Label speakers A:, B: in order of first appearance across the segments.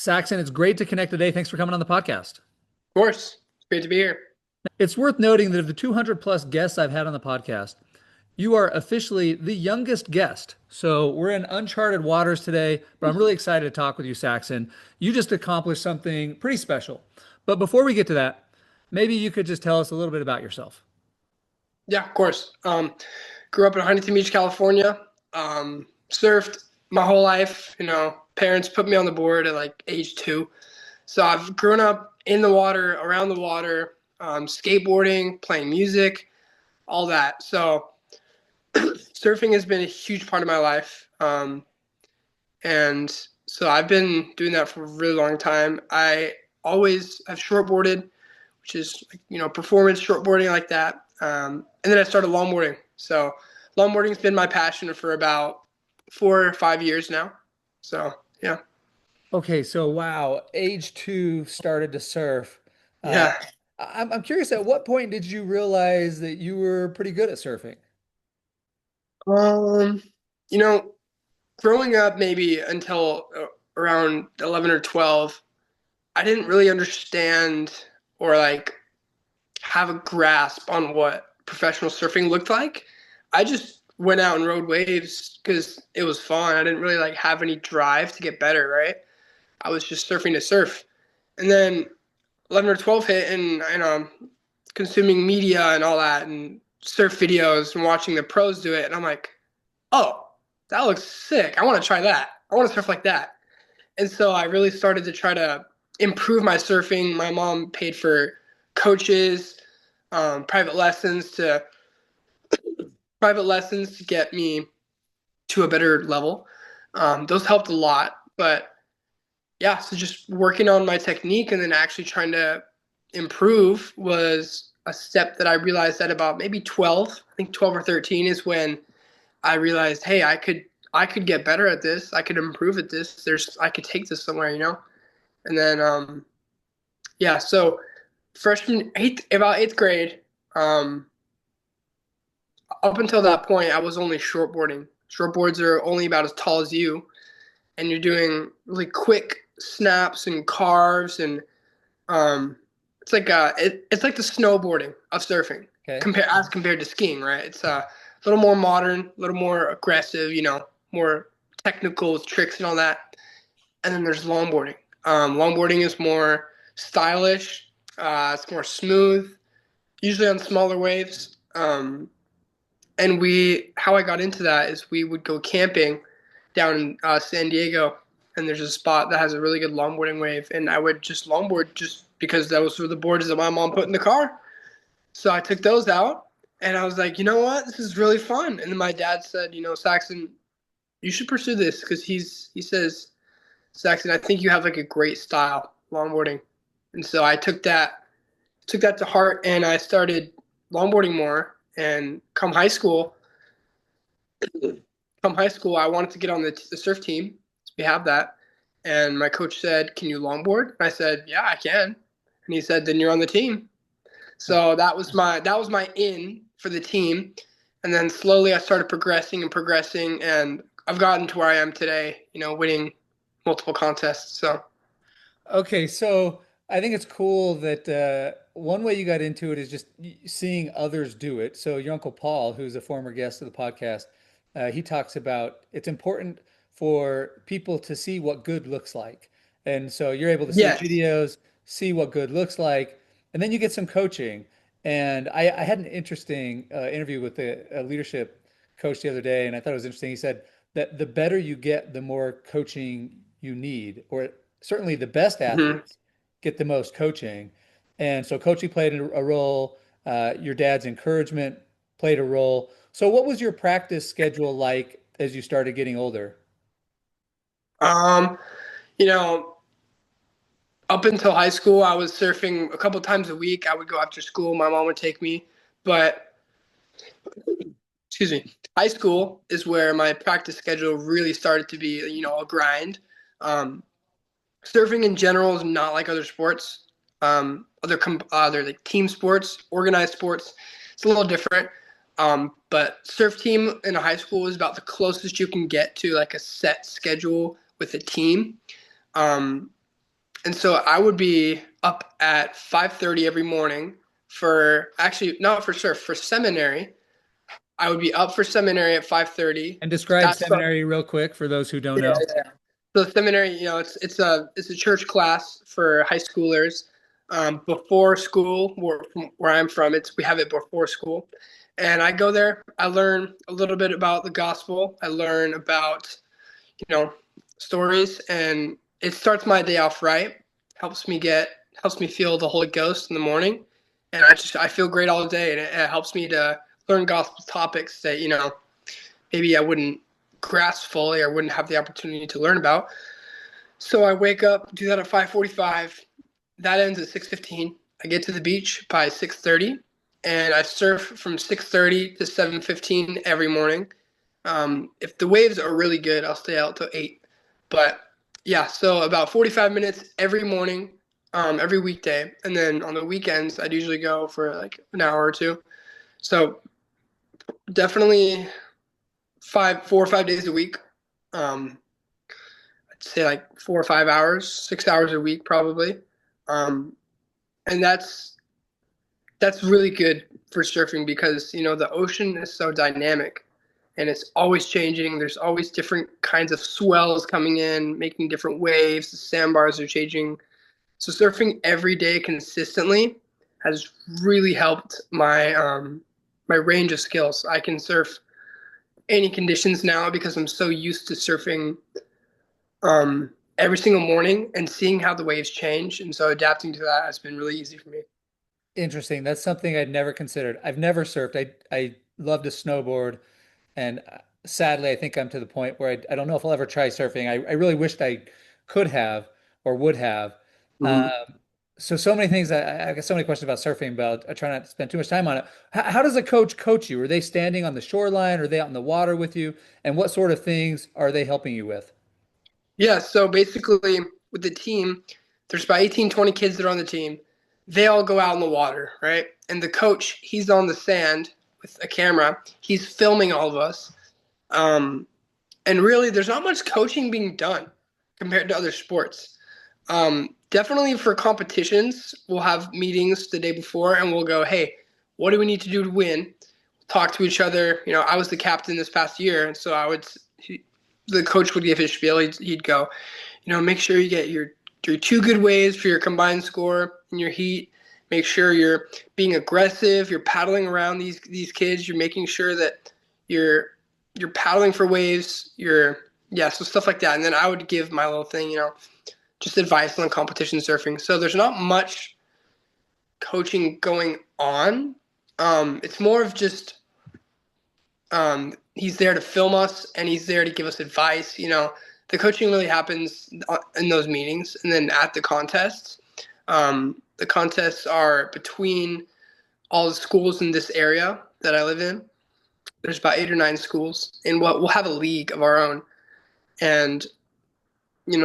A: Saxon, it's great to connect today. Thanks for coming on the podcast.
B: Of course. It's great to be here.
A: It's worth noting that of the 200 plus guests I've had on the podcast, you are officially the youngest guest. So we're in uncharted waters today, but I'm really excited to talk with you, Saxon. You just accomplished something pretty special. But before we get to that, maybe you could just tell us a little bit about yourself.
B: Yeah, of course. Grew up in Huntington Beach, California. Surfed my whole life. Parents put me on the board at like age 2. So I've grown up in the water, around the water, skateboarding, playing music, all that. So surfing has been a huge part of my life. And so I've been doing that for a really long time. I always have shortboarded, which is performance shortboarding like that. And then I started longboarding. So longboarding's been my passion for about 4 or 5 years now. So yeah,
A: Okay, so wow, age two started to surf. Uh,
B: yeah.
A: I'm curious, at what point did you realize that you were pretty good at surfing?
B: Um, you know, growing up maybe until around 11 or 12, I didn't really understand or like have a grasp on what professional surfing looked like. I just went out and rode waves because it was fun. I didn't really like have any drive to get better, right? I was just surfing to surf. And then 11 or 12 hit and consuming media and all that and surf videos and watching the pros do it and I'm like, "Oh, that looks sick. I want to try that. I want to surf like that." And so I really started to try to improve my surfing. My mom paid for coaches, private lessons to get me to a better level. Those helped a lot. But yeah, so just working on my technique and then actually trying to improve was a step that I realized at about maybe 12. I think 12 or 13 is when I realized, hey, I could get better at this. I could improve at this. I could take this somewhere. And then yeah, so freshman about eighth grade, um, up until that point, I was only shortboarding. Shortboards are only about as tall as you, and you're doing really quick snaps and carves, and um, it's like the snowboarding of surfing
A: Okay.
B: compared to skiing, right? It's a little more modern, a little more aggressive, more technical with tricks and all that. And then there's longboarding. Longboarding is more stylish. It's more smooth, usually on smaller waves. And how I got into that is we would go camping down in San Diego, and there's a spot that has a really good longboarding wave, and I would just longboard just because those were the boards that my mom put in the car. So I took those out, and I was like, you know what, this is really fun. And then my dad said, Saxon, you should pursue this because he says, Saxon, I think you have like a great style longboarding, and so I took that to heart, and I started longboarding more. And come high school, I wanted to get on the surf team. We have that, and my coach said, "Can you longboard?" And I said, "Yeah, I can." And he said, "Then you're on the team." So that was my in for the team, and then slowly I started progressing and progressing, and I've gotten to where I am today. Winning multiple contests. So
A: Okay, so I think it's cool that one way you got into it is just seeing others do it. So your Uncle Paul, who's a former guest of the podcast, he talks about it's important for people to see what good looks like. And so you're able to see
B: yes.
A: videos, see what good looks like, and then you get some coaching. And I had an interesting interview with a leadership coach the other day, and I thought it was interesting. He said that the better you get, the more coaching you need, or certainly the best
B: Hmm.
A: athletes get the most coaching. And so coaching played a role. Your dad's encouragement played a role. So what was your practice schedule like as you started getting older?
B: Um, you know, Up until high school, I was surfing a couple times a week. I would go after school. My mom would take me. But, excuse me, high school is where my practice schedule really started to be, a grind. Um, Surfing in general is not like other sports. Other like team sports, organized sports. It's a little different. But surf team in a high school is about the closest you can get to like a set schedule with a team. Um, And so I would be up at 5:30 every morning for actually not for surf, for seminary. I would be up for seminary at 5:30.
A: And describe
B: That's
A: seminary real quick for those who don't
B: yeah,
A: know.
B: yeah. So seminary, it's a church class for high schoolers. Before school, where I'm from, it's we have it before school, and I go there. I learn a little bit about the gospel. I learn about you know stories, and it starts my day off right. Helps me feel the Holy Ghost in the morning, and I feel great all day, and it helps me to learn gospel topics that maybe I wouldn't grasp fully or wouldn't have the opportunity to learn about. So I wake up, do that at 5:45. That ends at 6:15. I get to the beach by 6:30, and I surf from 6:30 to 7:15 every morning. If the waves are really good, I'll stay out till 8. But yeah, so about 45 minutes every morning, every weekday, and then on the weekends I'd usually go for like an hour or two. So definitely 4 or 5 days a week. Um, I'd say like 4 or 5 hours, 6 hours a week probably. Um, and that's really good for surfing because the ocean is so dynamic and it's always changing. There's always different kinds of swells coming in, making different waves. The sandbars are changing. So surfing every day consistently has really helped my range of skills. I can surf any conditions now because I'm so used to surfing every single morning and seeing how the waves change. And so adapting to that has been really easy for me.
A: Interesting. That's something I'd never considered. I've never surfed. I love to snowboard, and sadly, I think I'm to the point where I don't know if I'll ever try surfing. I really wished I could have or would have. Um,
B: Mhm.
A: so many things. I got so many questions about surfing, but I try not to spend too much time on it. How does a coach coach you? Are they standing on the shoreline? Are they out in the water with you? And what sort of things are they helping you with?
B: Yeah, so basically with the team, there's about 18, 20 kids that are on the team. They all go out in the water, right? And the coach, he's on the sand with a camera. He's filming all of us. Um, and really, there's not much coaching being done compared to other sports. Definitely for competitions, we'll have meetings the day before and we'll go, hey, what do we need to do to win? Talk to each other. I was the captain this past year, and so the coach would give his spiel. He'd go, make sure you get your two good waves for your combined score in your heat. Make sure you're being aggressive. You're paddling around these kids. You're making sure that you're you're paddling for waves. So stuff like that. And then I would give my little thing, just advice on competition surfing. So there's not much coaching going on. It's more of just he's there to film us and he's there to give us advice. The coaching really happens in those meetings, and then at the contests. The contests are between all the schools in this area that I live in. There's about 8 or 9 schools, and we'll have a league of our own. And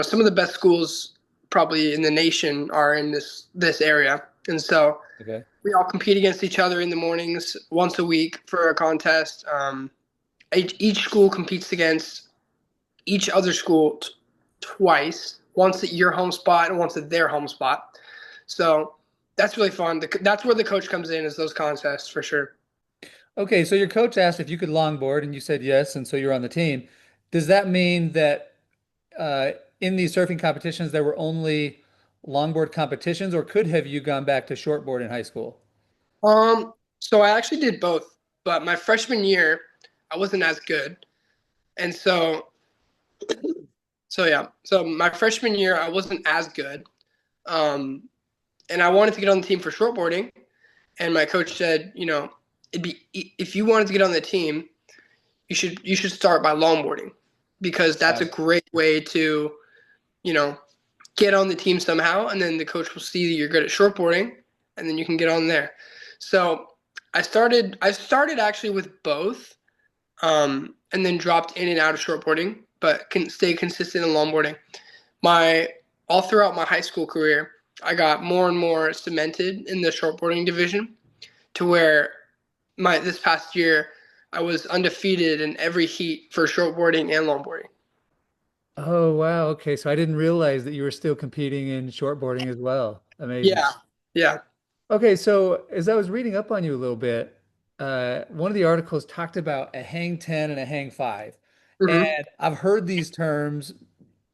B: some of the best schools probably in the nation are in this area, and so
A: Okay.
B: we all compete against each other in the mornings once a week for a contest. Each school competes against each other school twice, once at your home spot and once at their home spot. So that's really fun. That's where the coach comes in, is those contests for sure.
A: Okay, so your coach asked if you could longboard, and you said yes, and so you're on the team. Does that mean that uh, in these surfing competitions there were only longboard competitions, or could have you gone back to shortboard in high school?
B: So I actually did both, but my freshman year I wasn't as good, and so yeah. So my freshman year I wasn't as good, um, and I wanted to get on the team for shortboarding, and my coach said, it'd be if you wanted to get on the team, you should start by longboarding because that's a
A: Got
B: great way to you know get on the team somehow, and then the coach will see that you're good at shortboarding, and then you can get on there. So I started actually with both, and then dropped in and out of shortboarding, but can stay consistent in longboarding. My All throughout my high school career, I got more and more cemented in the shortboarding division to where my this past year I was undefeated in every heat for shortboarding and longboarding.
A: Oh, wow. Okay. So I didn't realize that you were still competing in shortboarding as well. Amazing.
B: Yeah. Yeah.
A: Okay. So as I was reading up on you a little bit, one of the articles talked about a hang 10 and a hang 5.
B: Hmm.
A: And I've heard these terms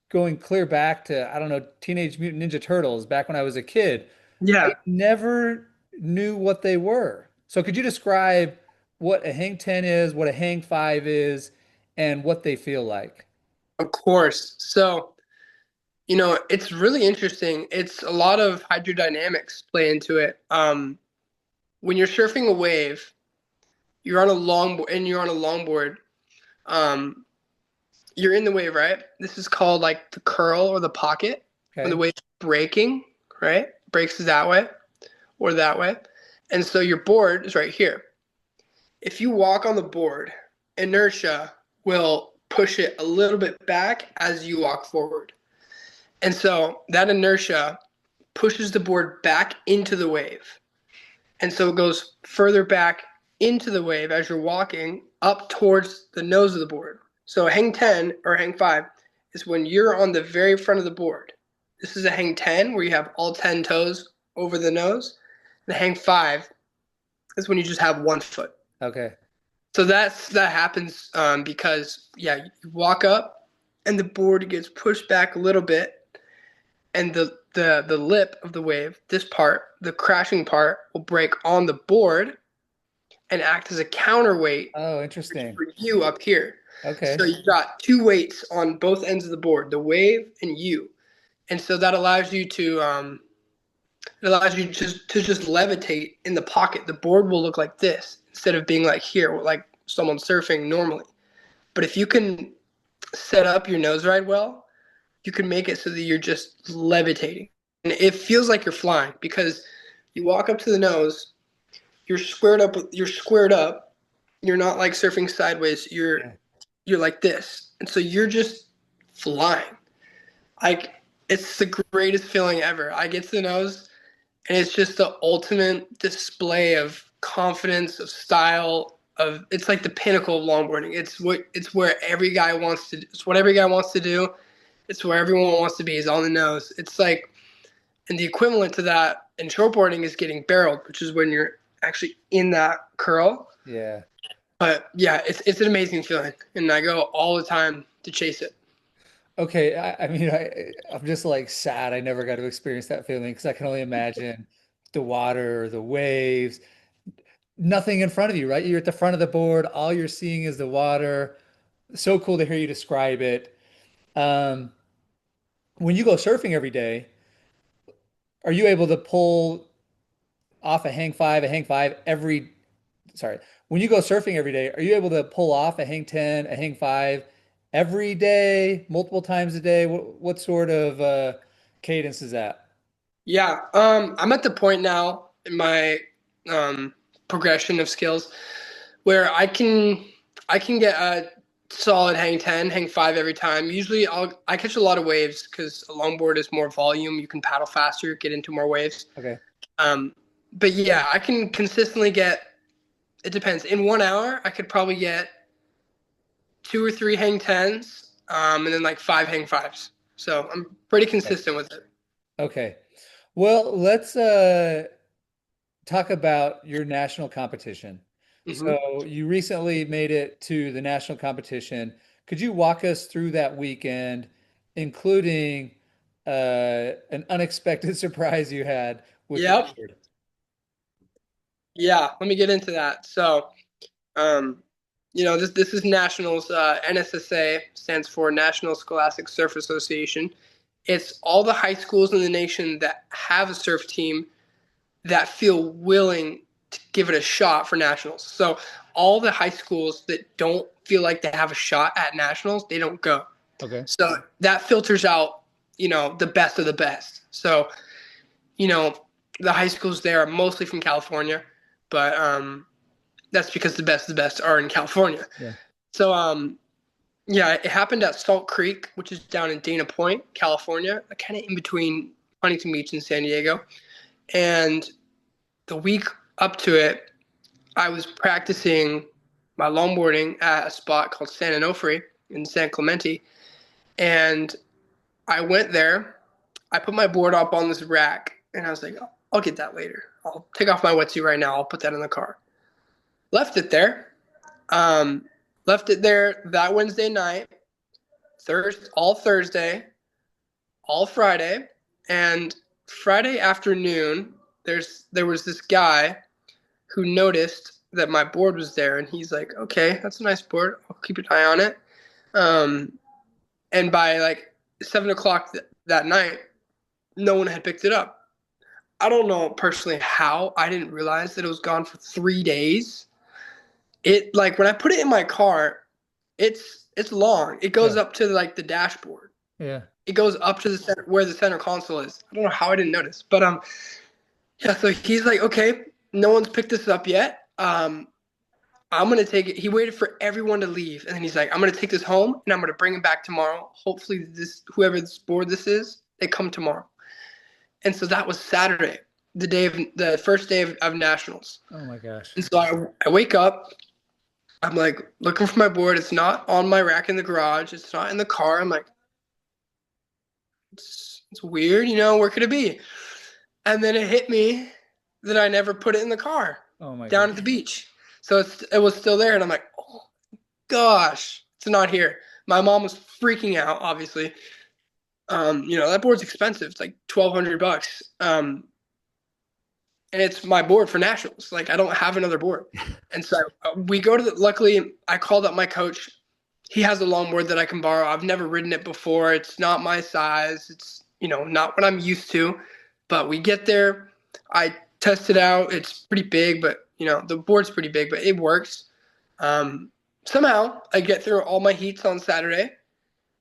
A: going clear back to, I don't know, Teenage Mutant Ninja Turtles back when I was a kid. I
B: Yeah.
A: never knew what they were. So could you describe what a hang 10 is, what a hang 5 is, and what they feel like?
B: Of course. So, it's really interesting. It's a lot of hydrodynamics play into it. When you're surfing a wave, you're on a longboard. Um, you're in the wave, right? This is called like the curl or the pocket when the
A: Okay.
B: wave's breaking, right? Breaks that way or that way. And so your board is right here. If you walk on the board, inertia will push it a little bit back as you walk forward. And so that inertia pushes the board back into the wave. And so it goes further back into the wave as you're walking up towards the nose of the board. So a hang 10 or hang 5 is when you're on the very front of the board. This is a hang 10 where you have all 10 toes over the nose. The hang 5 is when you just have one foot.
A: Okay.
B: So that happens because yeah, you walk up and the board gets pushed back a little bit, and the lip of the wave, this part, the crashing part, will break on the board and act as a counterweight
A: Oh, interesting.
B: for you up here. So
A: Okay.
B: you've got two weights on both ends of the board, the wave and you, and so that allows you to just levitate in the pocket. The board will look like this instead of being like here, like someone surfing normally. But if you can set up your nose ride well, you can make it so that you're just levitating. And it feels like you're flying because you walk up to the nose, you're squared up. You're not like surfing sideways. You're
A: Yeah.
B: you're like this. And so you're just flying. Like it's the greatest feeling ever. I get to the nose and it's just the ultimate display of confidence, of style, of it's like the pinnacle of longboarding. It's where every guy wants to it's what every guy wants to do. It's where everyone wants to be is on the nose. It's like and the equivalent to that in shortboarding is getting barreled, which is when you're actually in that curl.
A: Yeah.
B: But yeah, it's an amazing feeling. And I go all the time to chase it.
A: Okay. I mean, I'm just like sad I never got to experience that feeling because I can only imagine the water, the waves, nothing in front of you, right? You're at the front of the board. All you're seeing is the water. So cool to hear you describe it. Um, when you go surfing every day, are you able to pull off a hang five every, sorry, when you go surfing every day, are you able to pull off a hang 10, a hang five every day, multiple times a day? What sort of cadence is that?
B: Yeah, I'm at the point now in my um, progression of skills where I can get a solid hang 10, hang 5 every time. Usually I catch a lot of waves because a longboard is more volume. You can paddle faster, get into more waves.
A: Okay.
B: Um, but yeah, I can consistently get. It depends. In 1 hour, I could probably get two or three hang 10s, and then like five hang 5s. So I'm pretty
A: Okay.
B: consistent with it.
A: Okay. Well, let's talk about your national competition.
B: Hmm.
A: So you recently made it to the national competition. Could you walk us through that weekend, including an unexpected surprise you had with the
B: Yep.
A: board?
B: Yeah. Let me get into that. So, um, this is nationals. NSSA stands for National Scholastic Surf Association. It's all the high schools in the nation that have a surf team that feel willing to give it a shot for nationals. So all the high schools that don't feel like they have a shot at nationals, they don't go.
A: Okay.
B: So that filters out, the best of the best. So, you know, the high schools there are mostly from California, but that's because the best of the best are in California.
A: Yeah.
B: So yeah, it happened at Salt Creek, which is down in Dana Point, California, kind of in between Huntington Beach and San Diego. And the week up to it, I was practicing my longboarding at a spot called San Onofre in San Clemente. And I went there. I put my board up on this rack, and I was like, I'll get that later. I'll take off my wetsuit right now. I'll put that in the car. Left it there. Um, Left it there that Wednesday night, all Thursday, all Friday, and Friday afternoon. There was this guy who noticed that my board was there, and he's like, "Okay, that's a nice board. I'll keep an eye on it." Um, and by like 7 o'clock that night, no one had picked it up. I don't know personally how I didn't realize that it was gone for 3 days. It like when I put it in my car, it's long. It goes
A: Yeah.
B: up to like the dashboard.
A: Yeah.
B: It goes up to the center where the center console is. I don't know how I didn't notice, but yeah. So he's like, okay, no one's picked this up yet. I'm gonna take it. He waited for everyone to leave, and then he's like, I'm gonna take this home and I'm gonna bring it back tomorrow. Hopefully, whoever this board this is, they come tomorrow. And so that was Saturday, the first day of nationals.
A: Oh my gosh.
B: And so I wake up. I'm like looking for my board. It's not on my rack in the garage. It's not in the car. I'm like, it's weird, where could it be? And then it hit me that I never put it in the car
A: Oh my
B: down
A: gosh.
B: at the beach. So it was still there. And I'm like, oh gosh, it's not here. My mom was freaking out, obviously. That board's expensive. It's like $1,200. And it's my board for nationals. Like I don't have another board. And so we go to luckily I called up my coach. He has a longboard that I can borrow. I've never ridden it before. It's not my size. It's, not what I'm used to, but we get there. I test it out. It's pretty big, but the board's pretty big, but it works. Somehow I get through all my heats on Saturday.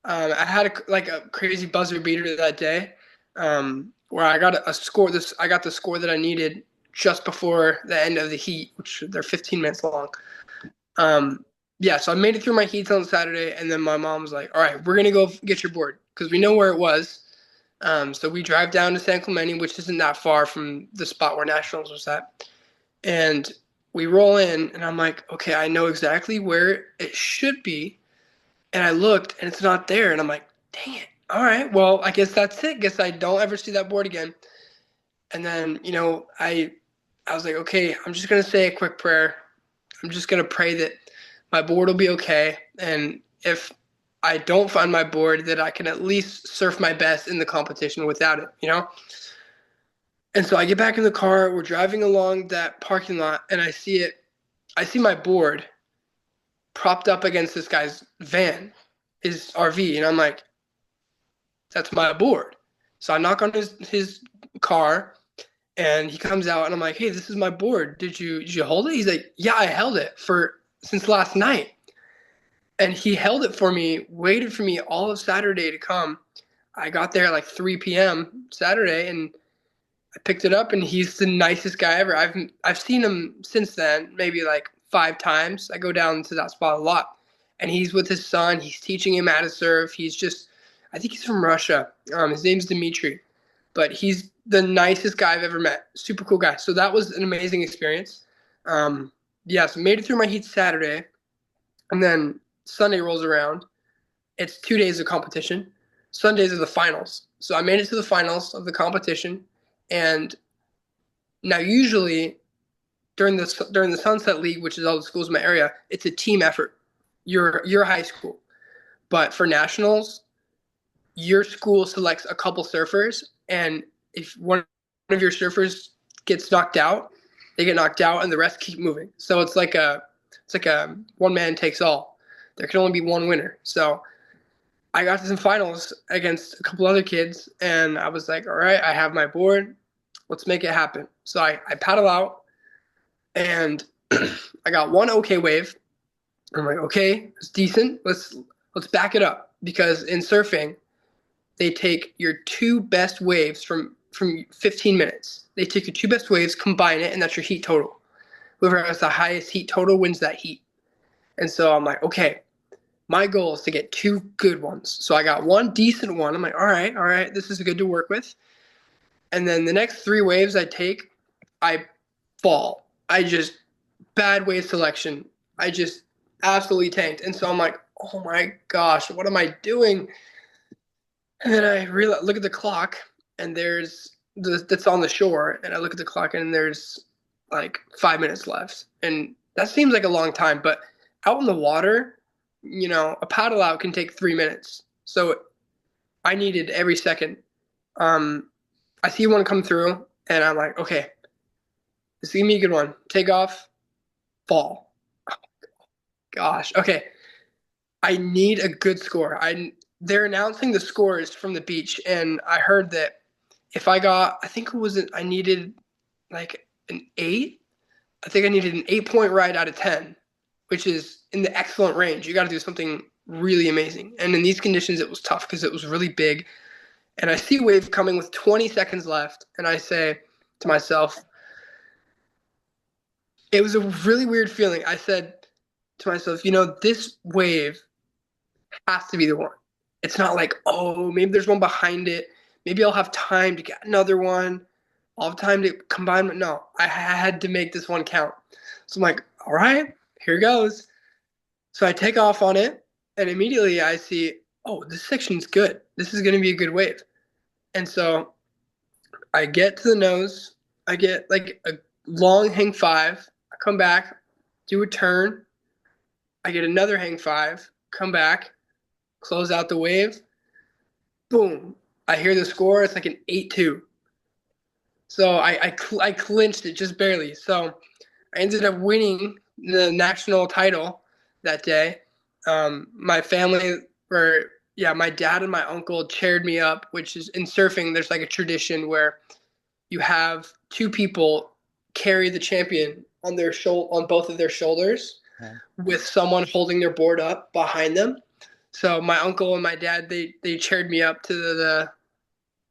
B: I had a crazy buzzer beater that day, where I got a score. I got the score that I needed just before the end of the heat, which they're 15 minutes long. Yeah, so I made it through my heats on Saturday, and then my mom was like, "All right, we're gonna go get your board because we know where it was." So we drive down to San Clemente, which isn't that far from the spot where nationals was at, and we roll in, and I'm like, "Okay, I know exactly where it should be." And I looked, and it's not there. And I'm like, dang it. All right, well, I guess that's it. Guess I don't ever see that board again. And then, I was like, okay, I'm just going to say a quick prayer. I'm just going to pray that my board will be okay. And if I don't find my board, that I can at least surf my best in the competition without it. And so I get back in the car. We're driving along that parking lot, and I see it. I see my board propped up against this guy's van, his RV, and I'm like, that's my board. So I knock on his car, and he comes out, and I'm like, hey, this is my board. Did you hold it? He's like, yeah, I held it since last night. And he held it for me, waited for me all of Saturday to come. I got there at like 3 p.m. Saturday, and I picked it up, and he's the nicest guy ever. I've seen him since then, maybe like 5 times. I go down to that spot a lot, and he's with his son. He's teaching him how to surf. I think he's from Russia. His name's Dimitri, but he's the nicest guy I've ever met. Super cool guy. So that was an amazing experience. Yeah, so made it through my heat Saturday, and then Sunday rolls around. It's 2 days of competition. Sundays are the finals. So I made it to the finals of the competition, and now usually during the Sunset League, which is all the schools in my area, it's a team effort. Your high school, but for nationals, your school selects a couple surfers, and if one of your surfers gets knocked out, they get knocked out, and the rest keep moving. So it's like a one man takes all. There can only be one winner. So I got to some finals against a couple other kids, and I was like, all right, I have my board. Let's make it happen. So I paddle out, and I got one okay wave. I'm like, okay, it's decent. Let's back it up, because in surfing, they take your two best waves from 15 minutes. They take your two best waves, combine it, and that's your heat total. Whoever has the highest heat total wins that heat. And so I'm like, okay, my goal is to get two good ones. So I got one decent one. I'm like, all right, this is good to work with. And then the next three waves I take, I fall. Bad wave selection. I just absolutely tanked. And so I'm like, oh my gosh, what am I doing? And then I realize, look at the clock, and that's on the shore, and I look at the clock, and there's like 5 minutes left, and that seems like a long time, but out in the water, a paddle out can take 3 minutes, so I needed every second. Um, I see one come through, and I'm like, okay, this is gonna be a good one. Take off, fall. Gosh, okay. I need a good score. They're announcing the scores from the beach, and I heard that if I think it was I needed like an 8. I think I needed an 8 point ride out of 10, which is in the excellent range. You got to do something really amazing. And in these conditions, it was tough because it was really big. And I see a wave coming with 20 seconds left, and I say to myself, it was a really weird feeling. I said to myself, this wave has to be the one. It's not like, oh, maybe there's one behind it. Maybe I'll have time to get another one. I'll have time to combine. No, I had to make this one count. So I'm like, all right, here goes. So I take off on it, and immediately I see, oh, this section's good. This is going to be a good wave. And so I get to the nose. I get like a long hang five. I come back, do a turn. I get another hang five, come back, close out the wave. Boom. I hear the score. It's like an 8-2. So I clinched it just barely. So I ended up winning the national title that day. My family, or yeah, my dad and my uncle chaired me up, which is in surfing, there's like a tradition where you have two people carry the champion on on both of their shoulders
A: Uh,
B: with someone holding their board up behind them. So my uncle and my dad, they chaired me up to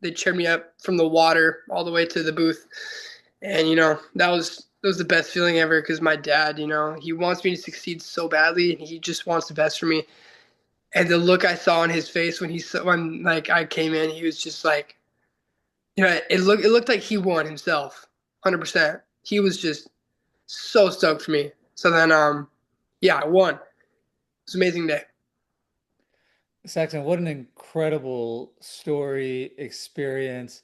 B: they cheered me up from the water all the way to the booth, and that was the best feeling ever because my dad, he wants me to succeed so badly, and he just wants the best for me. And the look I saw on his face when when like I came in, he was just like, it looked like he won himself, 100%. He was just so stoked for me. So then, yeah, I won. It was an amazing day.
A: Saxon, what an incredible story, experience.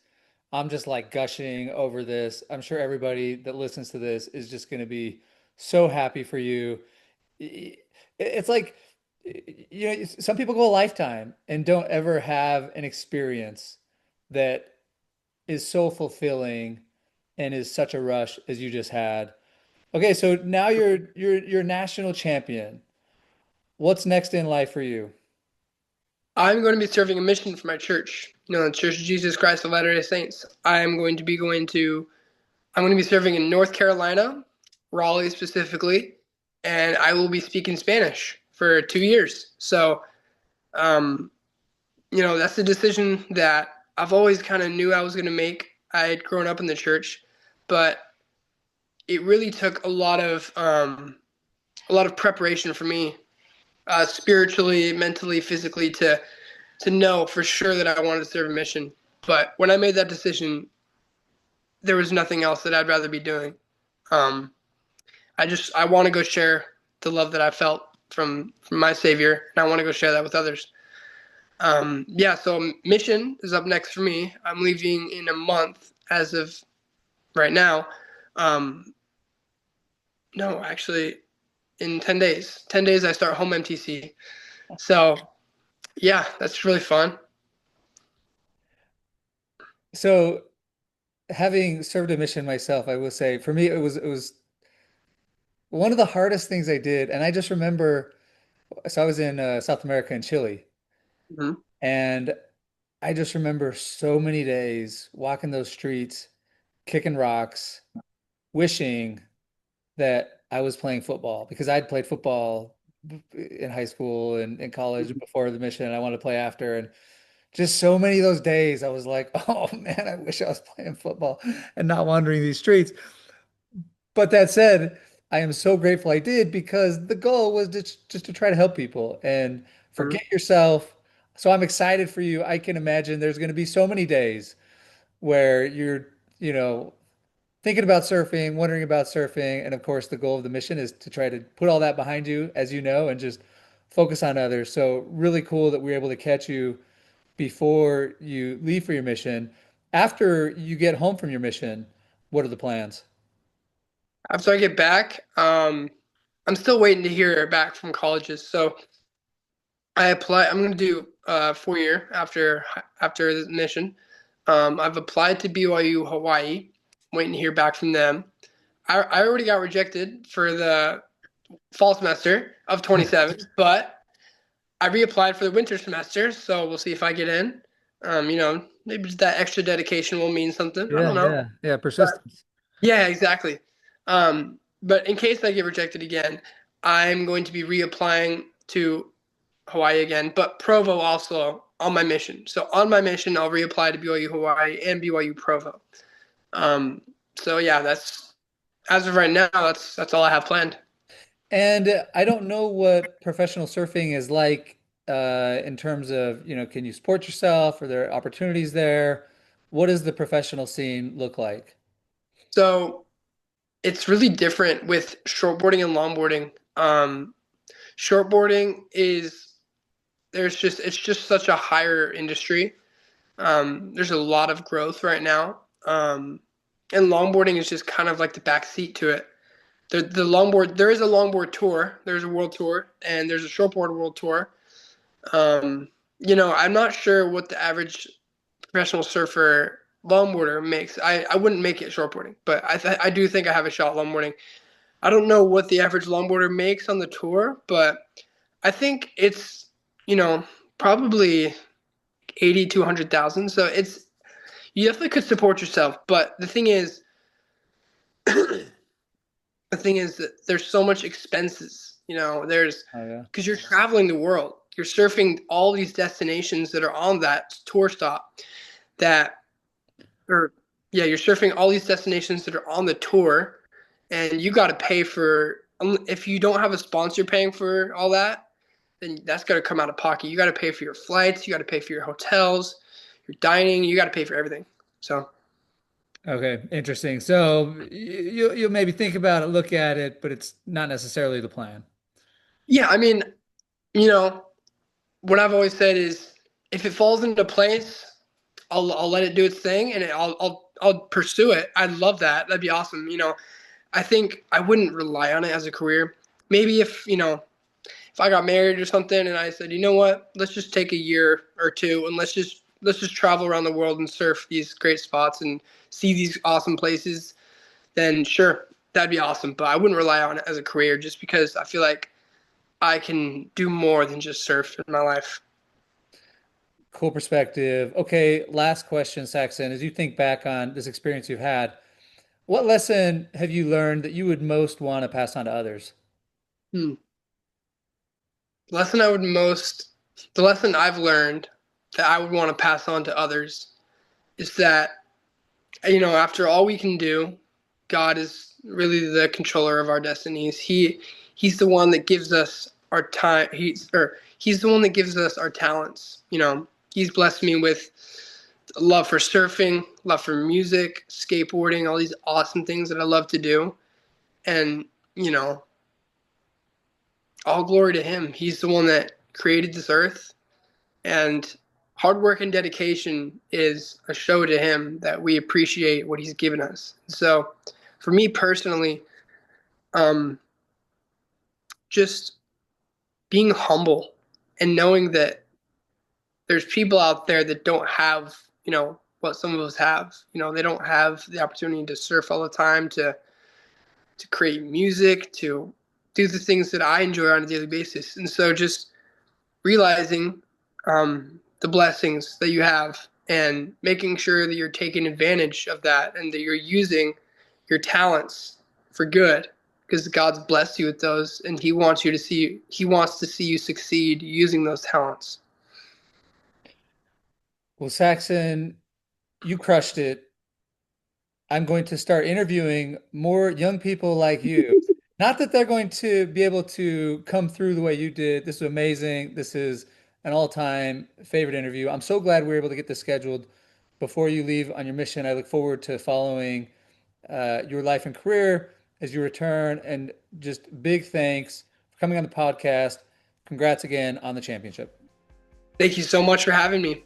A: I'm just like gushing over this. I'm sure everybody that listens to this is just going to be so happy for you. It's like, some people go a lifetime and don't ever have an experience that is so fulfilling and is such a rush as you just had. Okay, so now you're national champion. What's next in life for you?
B: I'm going to be serving a mission for my church. The Church of Jesus Christ of Latter-day Saints. I'm going to be serving in North Carolina, Raleigh specifically, and I will be speaking Spanish for 2 years. So, um, that's the decision that I've always kind of knew I was going to make. I had grown up in the church, but it really took a lot of preparation for me, spiritually, mentally, physically, to know for sure that I wanted to serve a mission. But when I made that decision, there was nothing else that I'd rather be doing. Um, I want to go share the love that I felt from my Savior, and I want to go share that with others. Yeah, so mission is up next for me. I'm leaving in a month as of right now. Um, no, actually, in 10 days. 10 days, I start home MTC. So, yeah, that's really fun.
A: So, having served a mission myself, I will say for me it was one of the hardest things I did, and I just remember. So I was in South America in Chile,
B: Mhm.
A: and I just remember so many days walking those streets, kicking rocks, wishing that I was playing football because I'd played football in high school and in college before the mission, and I wanted to play after. And just so many of those days, I was like, oh man, I wish I was playing football and not wandering these streets. But that said, I am so grateful I did because the goal was just to try to help people and
B: Mhm.
A: forget yourself. So I'm excited for you. I can imagine there's going to be so many days where you're, you know, thinking about surfing, wondering about surfing, and of course the goal of the mission is to try to put all that behind you, as you know, and just focus on others. So really cool that we were able to catch you before you leave for your mission. After you get home from your mission, what are the plans?
B: After I get back, I'm still waiting to hear back from colleges. So I apply. I'm going to do 4 year after the mission. I've applied to BYU Hawaii, waiting to hear back from them. I already got rejected for the fall semester of 27, but I reapplied for the winter semester, so we'll see if I get in. Maybe that extra dedication will mean something. I
A: Yeah,
B: don't know.
A: yeah, yeah,
B: But
A: persistence.
B: yeah, exactly. But in case I get rejected again, I'm going to be reapplying to Hawaii again, but Provo also on my mission. So on my mission, I'll reapply to BYU Hawaii and BYU Provo. Um, so yeah, that's as of right now. That's all I have planned.
A: And I don't know what professional surfing is like in terms of, can you support yourself? Are there opportunities there? What does the professional scene look like?
B: So it's really different with shortboarding and longboarding. Shortboarding is it's just such a higher industry. There's a lot of growth right now, and longboarding is just kind of like the back seat to it. The longboard there is a longboard tour, there's a world tour, and there's a shortboard world tour. I'm not sure what the average professional surfer longboarder makes. I wouldn't make it shortboarding, but I do think I have a shot longboarding. I don't know what the average longboarder makes on the tour, but I think it's probably 80 to 100,000. So you definitely could support yourself, but the thing is that there's so much expenses. There's
A: Oh yeah.
B: because you're traveling the world, you're surfing all these destinations that are on that tour stop. That or yeah, you're surfing all these destinations that are on the tour, and you got to pay for. If you don't have a sponsor paying for all that, then that's got to come out of pocket. You got to pay for your flights, you got to pay for your hotels, your dining, you got to pay for everything. So
A: Okay, interesting. So you'll maybe think about it, look at it, but it's not necessarily the plan.
B: yeah, I mean, you know, what I've always said is if it falls into place, I'll let it do its thing, and I'll pursue it. I'd love that. That'd be awesome. I think I wouldn't rely on it as a career. Maybe if I got married or something, and I said, you know what, let's just take a year or two, and let's just travel around the world and surf these great spots and see these awesome places. Then sure, that'd be awesome. But I wouldn't rely on it as a career just because I feel like I can do more than just surf in my life.
A: Cool perspective. Okay, last question, Saxon. As you think back on this experience you've had, what lesson have you learned that you would most want to pass on to others?
B: Hmm. Lesson I would most, the lesson I've learned that I would want to pass on to others is that, after all we can do, God is really the controller of our destinies. He's the one that gives us our time. He's the one that gives us our talents. He's blessed me with love for surfing, love for music, skateboarding, all these awesome things that I love to do. And, you know, all glory to him. He's the one that created this earth, and hard work and dedication is a show to him that we appreciate what he's given us. So, for me personally, um, just being humble and knowing that there's people out there that don't have, what some of us have. They don't have the opportunity to surf all the time, to create music, to do the things that I enjoy on a daily basis. And so just realizing the blessings that you have and making sure that you're taking advantage of that and that you're using your talents for good because God's blessed you with those and he wants to see you succeed using those talents.
A: Well, Saxon, you crushed it. I'm going to start interviewing more young people like you. Not that they're going to be able to come through the way you did. This is amazing. This is an all-time favorite interview. I'm so glad we were able to get this scheduled before you leave on your mission. I look forward to following your life and career as you return. And just big thanks for coming on the podcast. Congrats again on the championship.
B: Thank you so much for having me.